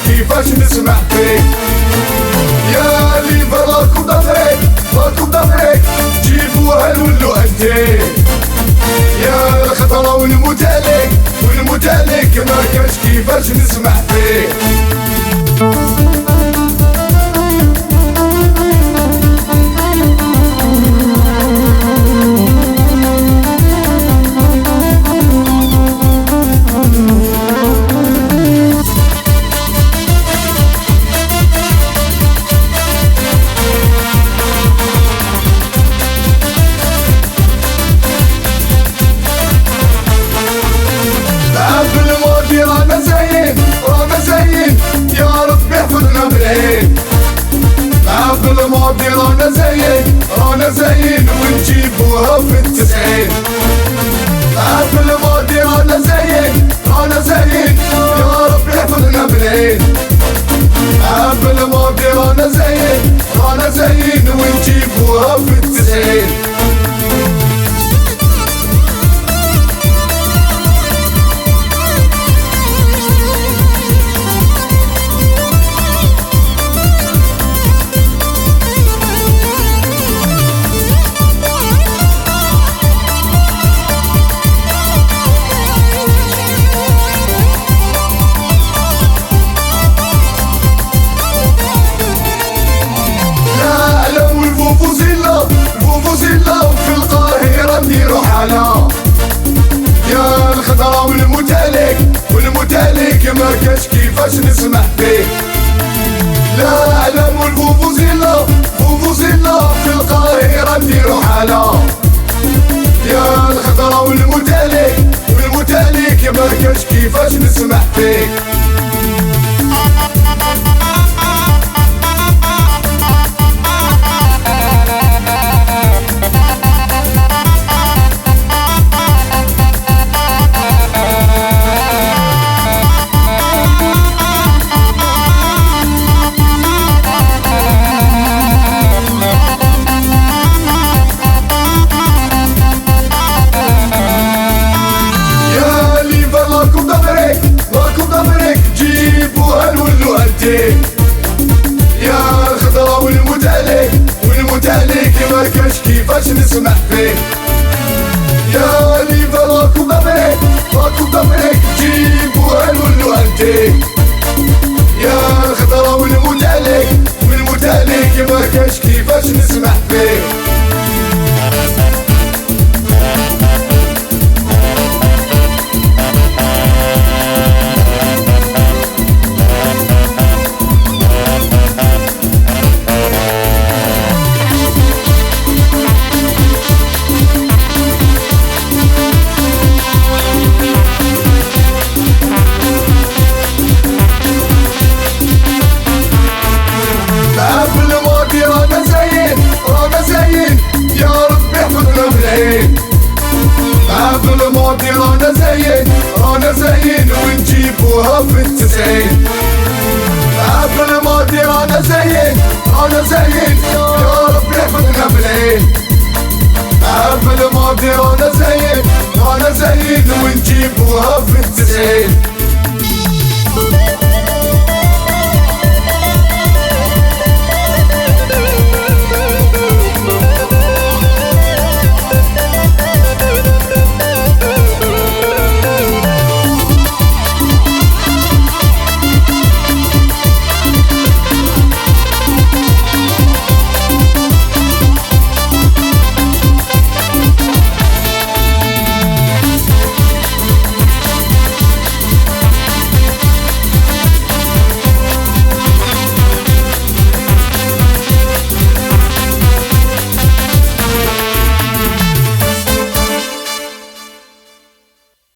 كيفاش نسمع فيك يا اللي براكم ضفريك براكم ضفريك جيبوها نولو انتيك يا الخطرة والمتالك والمتالك ما كاش كيفاش نسمع فيك. رانا زين يا رب يحفظنا بالعين. عبد الماضي رانا زين ونجيبوها في التسعين. عبد الماضي رانا زين يا رب يحفظنا بالعين. عبد الماضي رانا زين ونجيبوها في التسعين. الفوفوزيلا وفي القاهرة نديرو حالة يا الخضرة والمتالك ما كاش كيفاش نسمع فيه. لا أعلم الفوفوزيلا في القاهرة نديرو حالة يا الخضرة والمتالك ما كاش كيفاش نسمع فيه. يا الخضرة والمتالك ما كاش كيفاش نسمع فيه. يا اللي براكم ضفريك جيبوها نولو انتيك. يا الخضرة والمتالك ما كاش كيفاش نسمع فيه. رانا زين يا رب يحفظنا بالعين. عبد الماضي رانا زين ونجيبوها في التسعين. عبد الماضي رانا زين يا رب يحفظنا بالعين. عبد الماضي رانا زين ونجيبوها في التسعين.